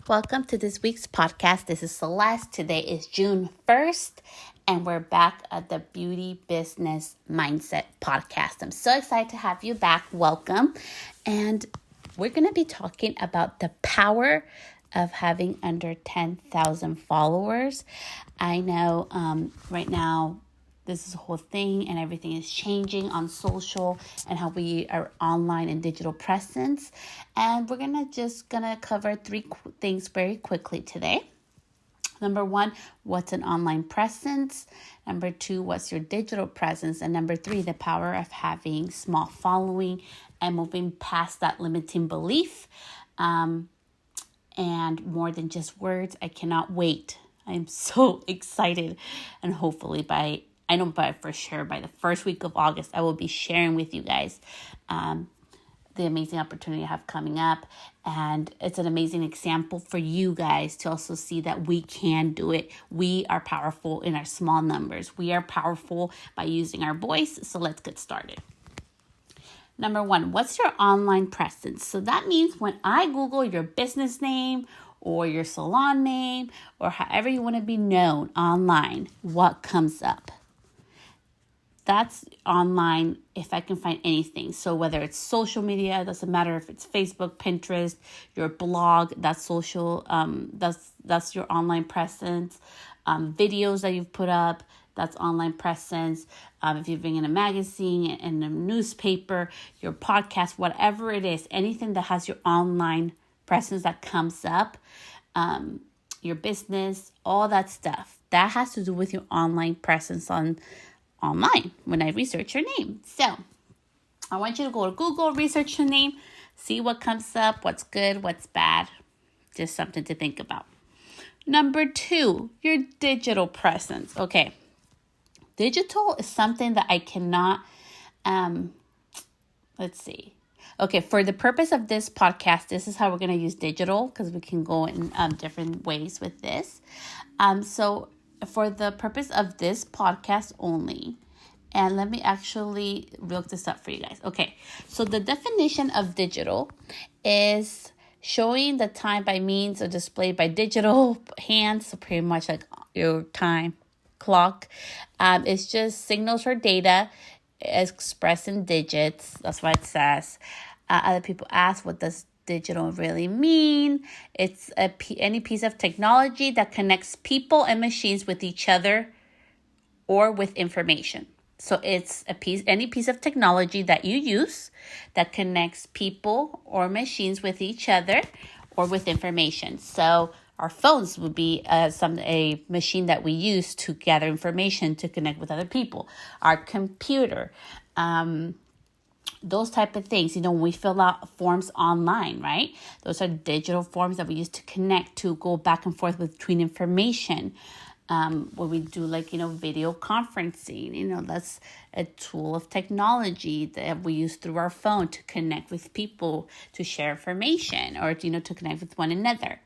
Welcome to this week's podcast. This is Celeste. Today is June 1st, and we're back at the Beauty Business Mindset podcast. I'm so excited to have you back. Welcome. And we're going to be talking about the power of having under 10,000 followers. I know right now, this is a whole thing and everything is changing on social and how we are online and digital presence. And we're gonna cover three things very quickly today. Number one, what's an online presence? Number two, what's your digital presence? And number three, the power of having small following and moving past that limiting belief. And more than just words. I cannot wait. I'm so excited. And hopefully by for sure by the first week of August, I will be sharing with you guys the amazing opportunity I have coming up. And it's an amazing example for you guys to also see that we can do it. We are powerful in our small numbers. We are powerful by using our voice. So let's get started. Number one, what's your online presence? So that means when I Google your business name or your salon name or however you want to be known online, what comes up? That's online if I can find anything. So whether it's social media, it doesn't matter if it's Facebook, Pinterest, your blog, that's social, that's your online presence. Videos that you've put up, that's online presence. If you've been in a magazine, in a newspaper, your podcast, whatever it is, anything that has your online presence that comes up, your business, all that stuff, that has to do with your online presence online when I research your name. So I want you to go to Google, research your name, see what comes up, what's good, what's bad. Just something to think about. Number two, your digital presence. Okay. Digital is something that I cannot, let's see. Okay, for the purpose of this podcast, this is how we're going to use digital because we can go in different ways with this. So for the purpose of this podcast only, and let me actually look this up for you guys. Okay, so the definition of digital is showing the time by means or displayed by digital hands, so pretty much like your time clock. It's just signals or data expressed in digits. That's what it says. Other people ask, what does digital really mean? It's any piece of technology that connects people and machines with each other or with information. So it's any piece of technology that you use that connects people or machines with each other or with information. So our phones would be a machine that we use to gather information to connect with other people. Our computer, those type of things. When we fill out forms online, right? Those are digital forms that we use to connect, to go back and forth between information. When we do video conferencing, that's a tool of technology that we use through our phone to connect with people, to share information, or to connect with one another.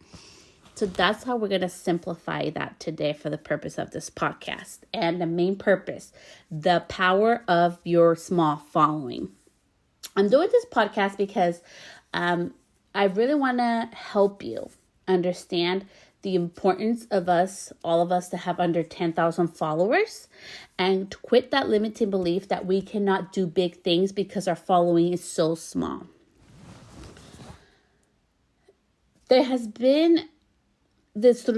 So that's how we're going to simplify that today for the purpose of this podcast. And the main purpose, the power of your small following. I'm doing this podcast because I really want to help you understand the importance of all of us, to have under 10,000 followers and to quit that limiting belief that we cannot do big things because our following is so small. There has been this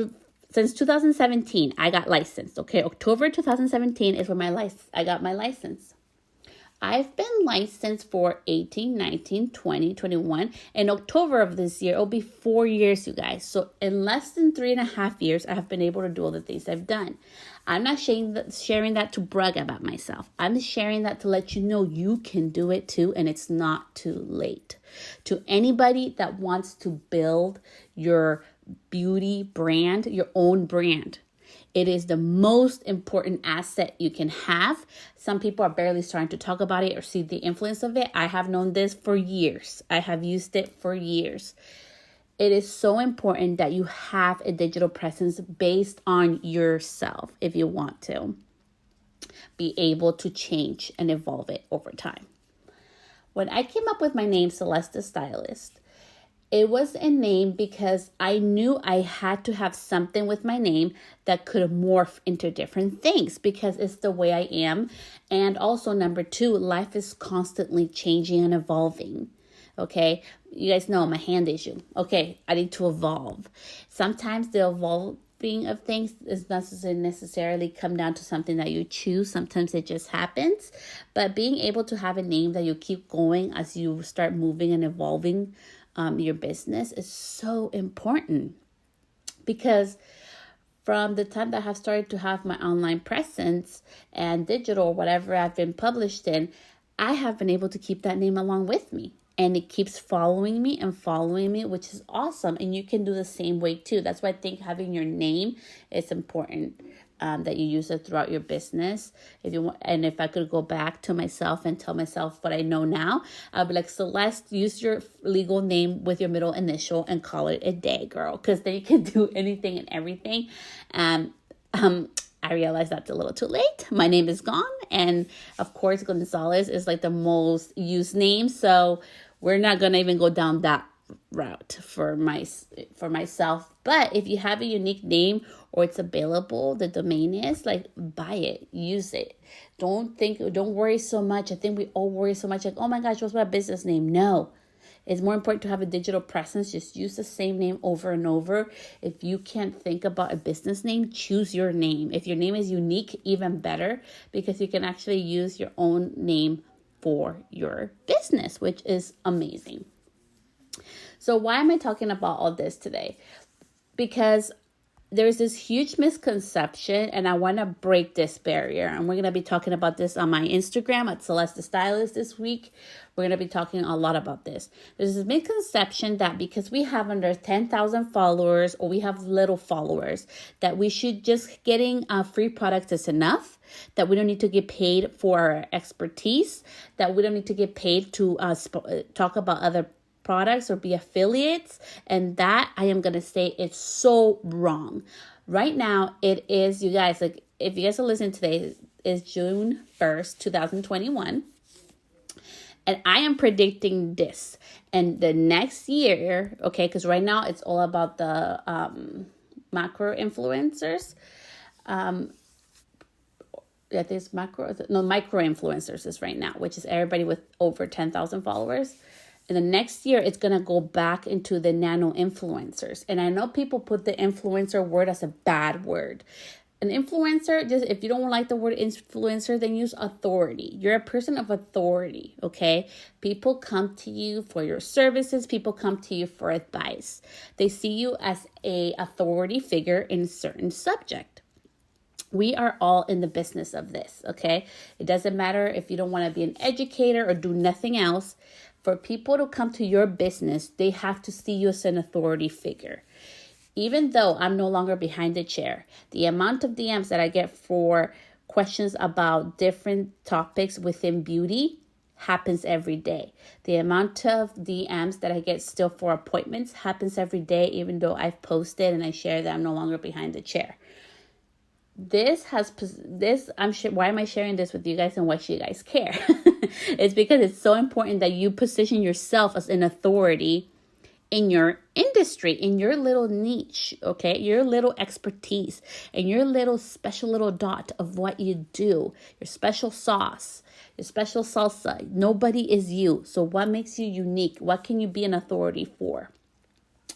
since 2017, I got licensed. Okay, October 2017 is when I got my license. I've been licensed for 18, 19, 20, 21. In October of this year, it'll be 4 years, you guys. So in less than 3.5 years, I have been able to do all the things I've done. I'm not sharing that to brag about myself. I'm sharing that to let you know you can do it too, and it's not too late. To anybody that wants to build your beauty brand, your own brand, it is the most important asset you can have. Some people are barely starting to talk about it or see the influence of it. I have known this for years. I have used it for years. It is so important that you have a digital presence based on yourself if you want to be able to change and evolve it over time. When I came up with my name, Celeste the Stylist, It was a name because I knew I had to have something with my name that could morph into different things because it's the way I am. And also, number two, life is constantly changing and evolving. Okay, you guys know my hand issue. Okay, I need to evolve. Sometimes the evolving of things is necessarily come down to something that you choose. Sometimes it just happens. But being able to have a name that you keep going as you start moving and evolving your business is so important, because from the time that I have started to have my online presence and digital, whatever I've been published in, I have been able to keep that name along with me. And it keeps following me, which is awesome. And you can do the same way too. That's why I think having your name is important. That you use it throughout your business. If you want, and if I could go back to myself and tell myself what I know now, I'd be like, Celeste, use your legal name with your middle initial and call it a day, girl. Because then you can do anything and everything. I realized that's a little too late. My name is gone. And of course, Gonzalez is like the most used name. So we're not going to even go down that route for myself. But if you have a unique name or it's available, the domain is, like, buy it, use it. Don't worry so much. I think we all worry so much, like, oh my gosh, what's my business name? No, it's more important to have a digital presence. Just use the same name over and over. If you can't think about a business name, choose your name. If your name is unique, even better, because you can actually use your own name for your business, which is amazing. So why am I talking about all this today? Because there's this huge misconception, and I want to break this barrier. And we're going to be talking about this on my Instagram at Celeste the Stylist this week. We're going to be talking a lot about this. There's this misconception that because we have under 10,000 followers, or we have little followers, that we should just getting free products is enough, that we don't need to get paid for our expertise, that we don't need to get paid to talk about other products or be affiliates. And that, I am going to say, it's so wrong. Right now, it is, you guys, like, if you guys are listening today, is June 1st, 2021. And I am predicting this. And the next year, okay, because right now it's all about the macro influencers. Micro influencers is right now, which is everybody with over 10,000 followers. And the next year, it's going to go back into the nano influencers. And I know people put the influencer word as a bad word. An influencer, just if you don't like the word influencer, then use authority. You're a person of authority, okay? People come to you for your services. People come to you for advice. They see you as a authority figure in a certain subject. We are all in the business of this, okay? It doesn't matter if you don't want to be an educator or do nothing else. For people to come to your business, they have to see you as an authority figure. Even though I'm no longer behind the chair, the amount of DMs that I get for questions about different topics within beauty happens every day. The amount of DMs that I get still for appointments happens every day, even though I've posted and I share that I'm no longer behind the chair. Why am I sharing this with you guys, and why should you guys care? It's because it's so important that you position yourself as an authority in your industry, in your little niche, okay? Your little expertise and your little special little dot of what you do, your special sauce, your special salsa. Nobody is you. So what makes you unique? What can you be an authority for?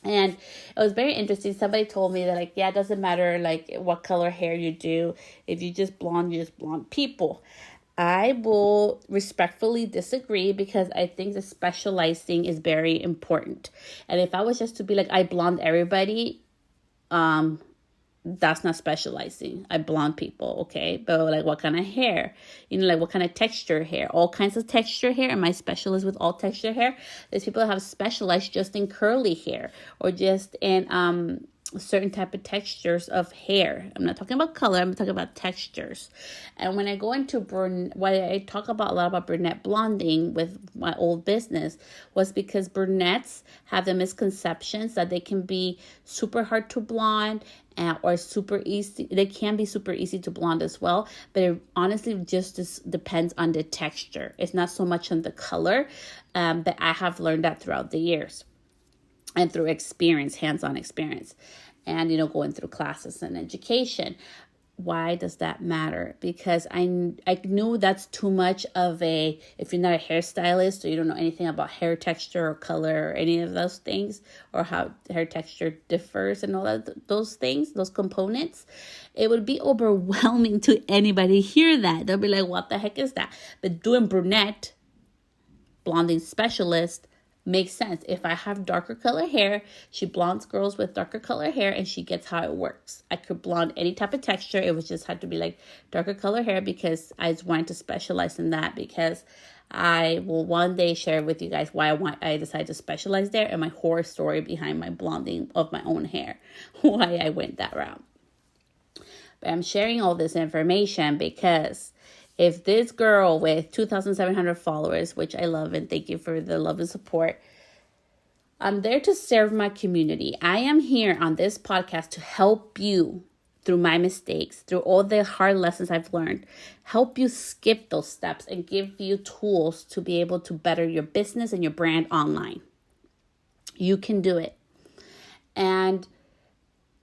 And it was very interesting. Somebody told me that, like, yeah, it doesn't matter, like, what color hair you do. If you just blonde, people. I will respectfully disagree, because I think the specializing is very important. And if I was just to be like, I blonde everybody, that's not specializing. I blonde people, okay? But like, what kind of hair? Like, what kind of texture hair? All kinds of texture hair. Am I specialist with all texture hair? There's people that have specialized just in curly hair, or just in certain type of textures of hair. I'm not talking about color. I'm talking about textures. And when I go into why I talk a lot about brunette blonding with my old business, was because brunettes have the misconceptions that they can be super hard to blonde, or super easy. They can be super easy to blonde as well, but it honestly just depends on the texture. It's not so much on the color, but I have learned that throughout the years. and through experience, hands-on experience, and, going through classes and education. Why does that matter? Because I knew that's too much of if you're not a hairstylist or you don't know anything about hair texture or color or any of those things, or how hair texture differs and all that, those things, those components, it would be overwhelming to anybody hear that. They'll be like, what the heck is that? But doing brunette, blonding specialist, makes sense. If I have darker color hair, she blondes girls with darker color hair, and she gets how it works. I could blonde any type of texture. It was just had to be like darker color hair, because I just wanted to specialize in that, because I will one day share with you guys why I decided to specialize there, and my horror story behind my blonding of my own hair, why I went that route. But I'm sharing all this information because if this girl with 2,700 followers, which I love and thank you for the love and support, I'm there to serve my community. I am here on this podcast to help you through my mistakes, through all the hard lessons I've learned, help you skip those steps and give you tools to be able to better your business and your brand online. You can do it. And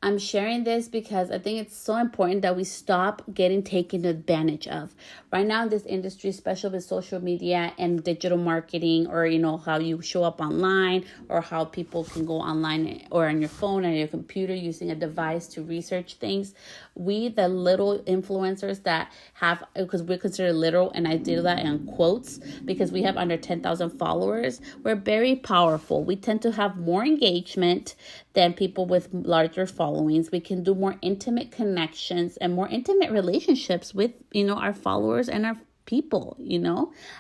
I'm sharing this because I think it's so important that we stop getting taken advantage of. Right now in this industry, especially with social media and digital marketing, or, how you show up online, or how people can go online or on your phone or your computer using a device to research things. We, the little influencers that have, because we're considered little, and I do that in quotes, because we have under 10,000 followers, we're very powerful. We tend to have more engagement than people with larger followings. We can do more intimate connections and more intimate relationships with, our followers and our people.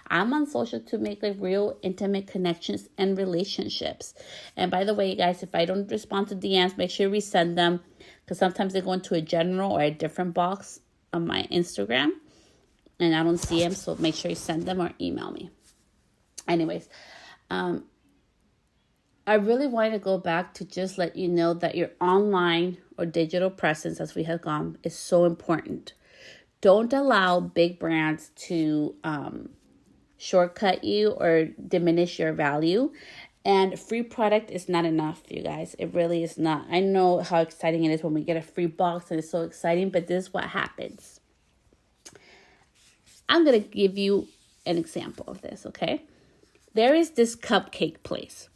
I'm on social to make real intimate connections and relationships. And by the way, guys, if I don't respond to DMs, make sure you resend them, because sometimes they go into a general or a different box on my Instagram and I don't see them. So make sure you send them or email me. Anyways, I really wanted to go back to just let you know that your online or digital presence, as we have gone, is so important. Don't allow big brands to shortcut you or diminish your value. And free product is not enough, you guys. It really is not. I know how exciting it is when we get a free box, and it's so exciting, but this is what happens. I'm going to give you an example of this, okay? There is this cupcake place.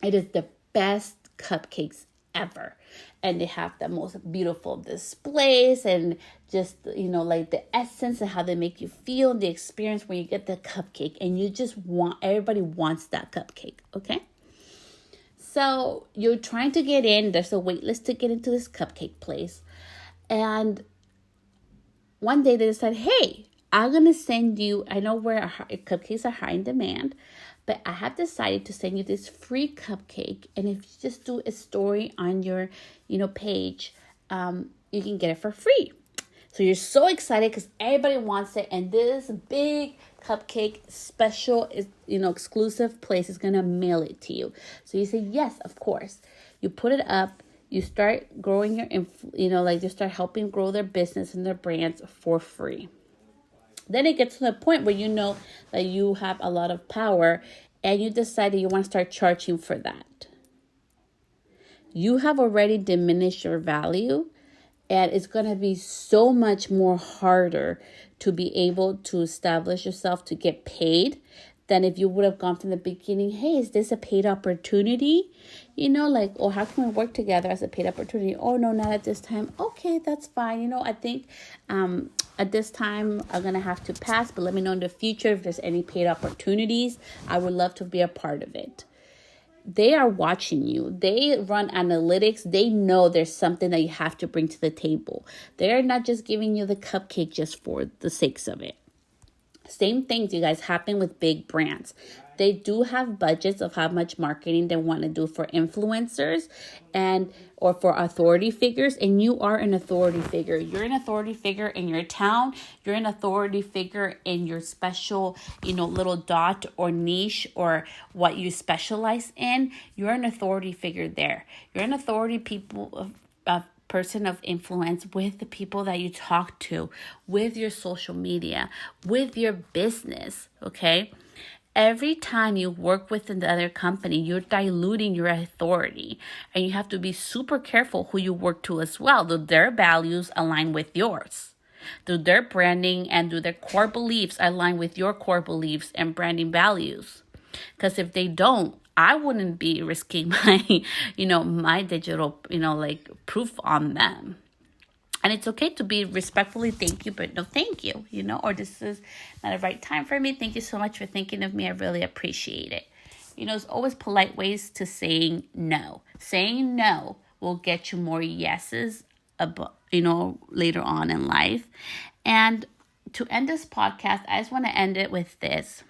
It is the best cupcakes ever. And they have the most beautiful displays and just, the essence and how they make you feel, the experience when you get the cupcake. And you just everybody wants that cupcake, okay? So you're trying to get in. There's a wait list to get into this cupcake place. And one day they decide, hey, I'm going to send you, I know where cupcakes are high in demand, but I have decided to send you this free cupcake. And if you just do a story on your, page, you can get it for free. So you're so excited because everybody wants it. And this big cupcake special is, exclusive place is going to mail it to you. So you say, yes, of course. You put it up. You start growing your, you start helping grow their business and their brands for free. Then it gets to the point where you know that you have a lot of power and you decide that you want to start charging for that. You have already diminished your value, and it's going to be so much more harder to be able to establish yourself to get paid than if you would have gone from the beginning, hey, is this a paid opportunity? How can we work together as a paid opportunity? Oh, no, not at this time. Okay, that's fine. I think at this time I'm going to have to pass, but let me know in the future if there's any paid opportunities. I would love to be a part of it. They are watching you. They run analytics. They know there's something that you have to bring to the table. They're not just giving you the cupcake just for the sakes of it. Same things, you guys, happen with big brands. They do have budgets of how much marketing they want to do for influencers or for authority figures. And you are an authority figure. You're an authority figure in your town. You're an authority figure in your special, little dot or niche or what you specialize in. You're an authority figure there. You're an authority person of influence with the people that you talk to, with your social media, with your business, okay? Every time you work with another company, you're diluting your authority, and you have to be super careful who you work to as well. Do their values align with yours? Do their branding and do their core beliefs align with your core beliefs and branding values? Because if they don't, I wouldn't be risking my, my digital, like proof on them. And it's okay to be respectfully thank you, but no thank you, or this is not the right time for me. Thank you so much for thinking of me. I really appreciate it. There's always polite ways to saying no. Saying no will get you more yeses, later on in life. And to end this podcast, I just want to end it with this.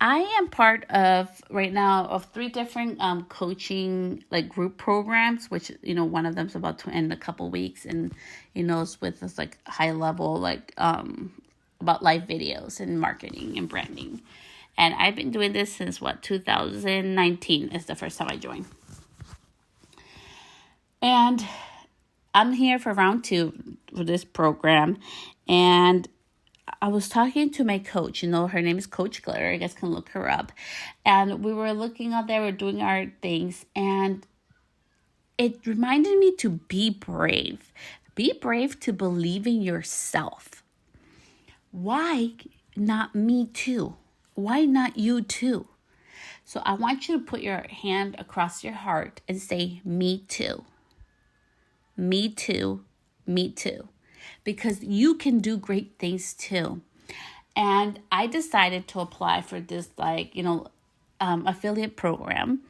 I am part of right now of 3 different coaching like group programs, which one of them's about to end in a couple weeks, and it's with this like high level like about live videos and marketing and branding, and I've been doing this since 2019 is the first time I joined, and I'm here for round 2 for this program, and I was talking to my coach, her name is Coach Glitter. You guys can look her up. And we were looking out there, we're doing our things. And it reminded me to be brave. Be brave to believe in yourself. Why not me too? Why not you too? So I want you to put your hand across your heart and say, me too. Me too. Me too. Because you can do great things too. And I decided to apply for this affiliate program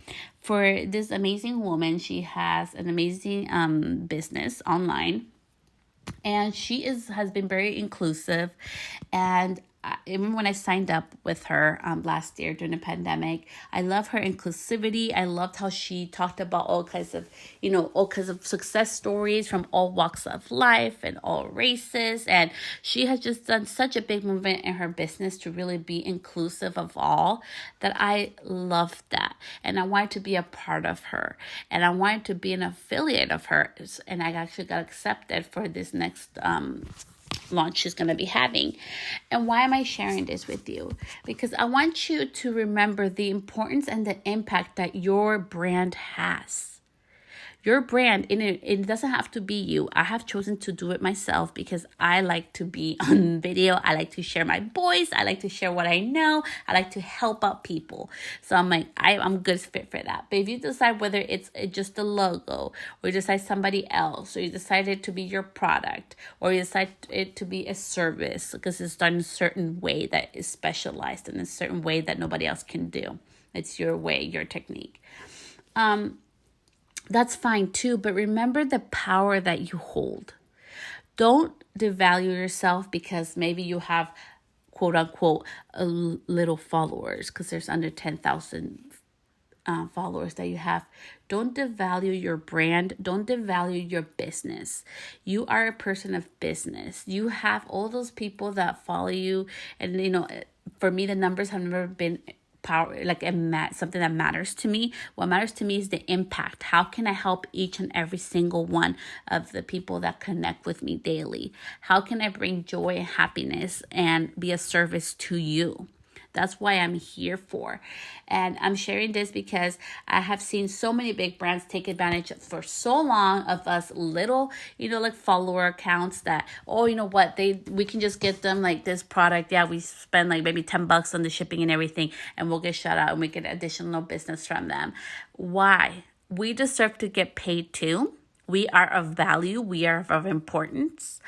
for this amazing woman. She has an amazing business online, and she has been very inclusive. And even when I signed up with her last year during the pandemic, I love her inclusivity. I loved how she talked about all kinds of success stories from all walks of life and all races. And she has just done such a big movement in her business to really be inclusive of all, that I love that. And I wanted to be a part of her. And I wanted to be an affiliate of hers. And I actually got accepted for this next launch she's going to be having. And why am I sharing this with you? Because I want you to remember the importance and the impact that your brand has. Your brand, it doesn't have to be you. I have chosen to do it myself because I like to be on video. I like to share my voice. I like to share what I know. I like to help out people. So I'm like, I'm a good fit for that. But if you decide whether it's just a logo, or you decide somebody else, or you decide it to be your product, or you decide it to be a service because it's done in a certain way that is specialized in a certain way that nobody else can do. It's your way, your technique. That's fine too, but remember the power that you hold. Don't devalue yourself because maybe you have, quote unquote, a little followers, because there's under 10,000 followers that you have. Don't devalue your brand. Don't devalue your business. You are a person of business. You have all those people that follow you. And, for me, the numbers have never been power, like something that matters to me. What matters to me is the impact. How can I help each and every single one of the people that connect with me daily? How can I bring joy and happiness and be a service to you? That's why I'm here for. And I'm sharing this because I have seen so many big brands take advantage for so long of us little, like follower accounts that, we can just get them like this product. Yeah, we spend like maybe $10 on the shipping and everything, and we'll get shut out and we get additional business from them. Why? We deserve to get paid too. We are of value. We are of importance.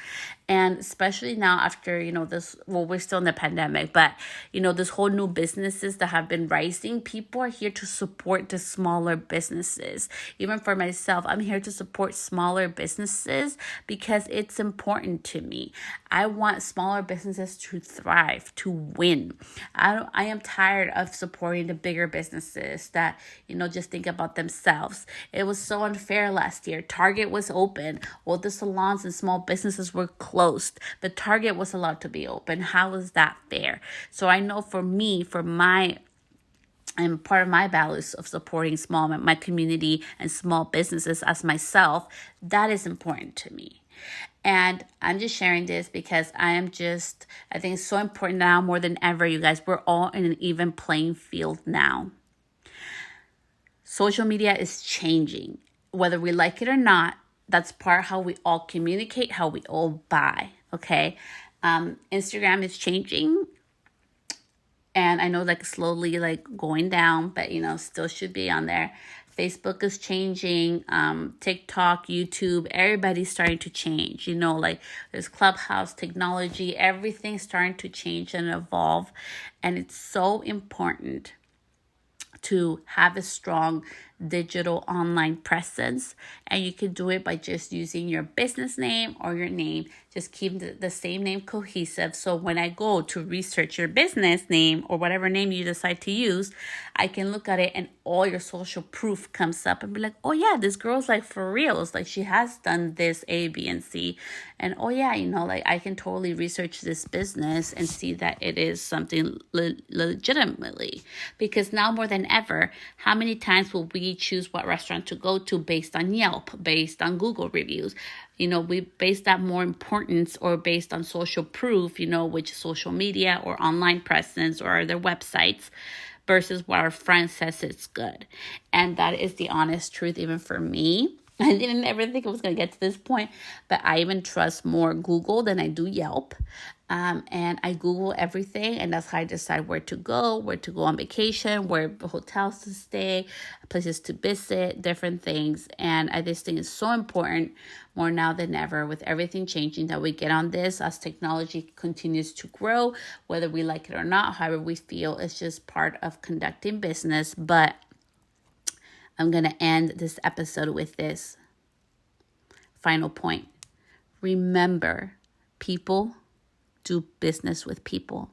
And especially now after, we're still in the pandemic, but, this whole new businesses that have been rising, people are here to support the smaller businesses. Even for myself, I'm here to support smaller businesses because it's important to me. I want smaller businesses to thrive, to win. I am tired of supporting the bigger businesses that, just think about themselves. It was so unfair last year. Target was open. All the salons and small businesses were closed, but Target was allowed to be open. How is that fair? So I know for me, and part of my values of supporting my community and small businesses as myself, that is important to me. And I'm just sharing this because I think it's so important now more than ever, you guys. We're all in an even playing field now. Social media is changing. Whether we like it or not, that's part how we all communicate, how we all buy, okay? Instagram is changing. And I know slowly going down, but still should be on there. Facebook is changing. TikTok, YouTube, everybody's starting to change. There's Clubhouse, technology, everything's starting to change and evolve. And it's so important to have a strong digital online presence, and you can do it by just using your business name or your name. Just keep the same name cohesive, so when I go to research your business name or whatever name you decide to use, I can look at it and all your social proof comes up and be like, oh yeah, this girl's for reals, she has done this A, B, and C. And oh yeah, I can totally research this business and see that it is something legitimately. Because now more than ever, how many times will we choose what restaurant to go to based on Yelp, based on Google reviews? We base that more importance, or based on social proof, which social media or online presence or their websites, versus what our friend says it's good. And that is the honest truth, even for me. I didn't ever think it was going to get to this point, but I even trust more Google than I do Yelp. And I Google everything, and that's how I decide where to go on vacation, where hotels to stay, places to visit, different things. And I just think it's so important more now than ever, with everything changing, that we get on this as technology continues to grow, whether we like it or not, however we feel. It's just part of conducting business. But I'm going to end this episode with this final point. Remember, people do business with people.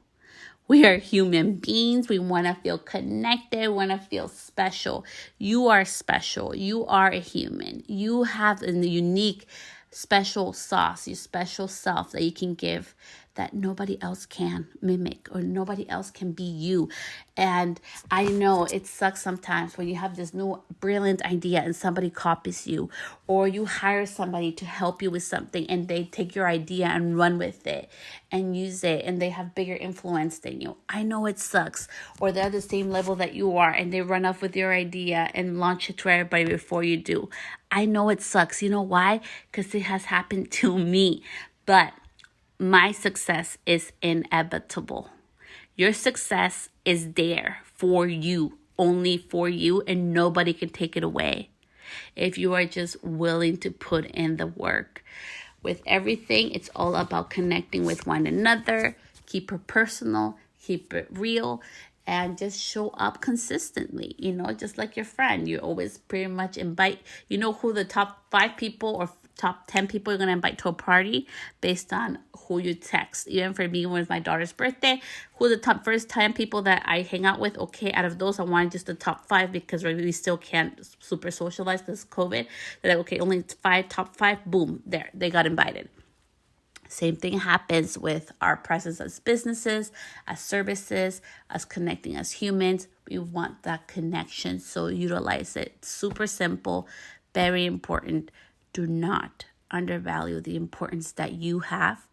We are human beings. We want to feel connected, want to feel special. You are special. You are a human. You have a unique special sauce, your special self that you can give that nobody else can mimic, or nobody else can be you. And I know it sucks sometimes when you have this new brilliant idea and somebody copies you, or you hire somebody to help you with something and they take your idea and run with it and use it, and they have bigger influence than you. I know it sucks. Or they're the same level that you are and they run off with your idea and launch it to everybody before you do. I know it sucks. You know why? Because it has happened to me. But my success is inevitable. Your success is there for you, only for you, and nobody can take it away if you are just willing to put in the work. With everything, it's all about connecting with one another. Keep it personal, keep it real, and just show up consistently. Just like your friend, you always pretty much invite, who the top 5 people or top 10 people you're going to invite to a party based on who you text. Even for me, when it was my daughter's birthday, who the top first 10 people that I hang out with, okay, out of those, I wanted just the top 5 because we still can't super socialize because COVID. They're like, okay, only top 5, boom, there, they got invited. Same thing happens with our presence as businesses, as services, as connecting as humans. We want that connection, so utilize it. Super simple, very important. Do not undervalue the importance that you have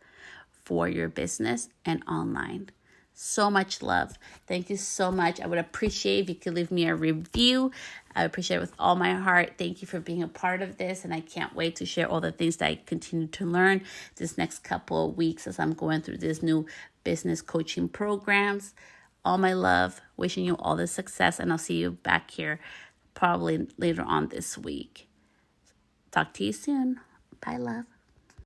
for your business and online. So much love. Thank you so much. I would appreciate if you could leave me a review. I appreciate it with all my heart. Thank you for being a part of this. And I can't wait to share all the things that I continue to learn this next couple of weeks as I'm going through this new business coaching programs. All my love. Wishing you all the success. And I'll see you back here probably later on this week. Talk to you soon. Bye, love.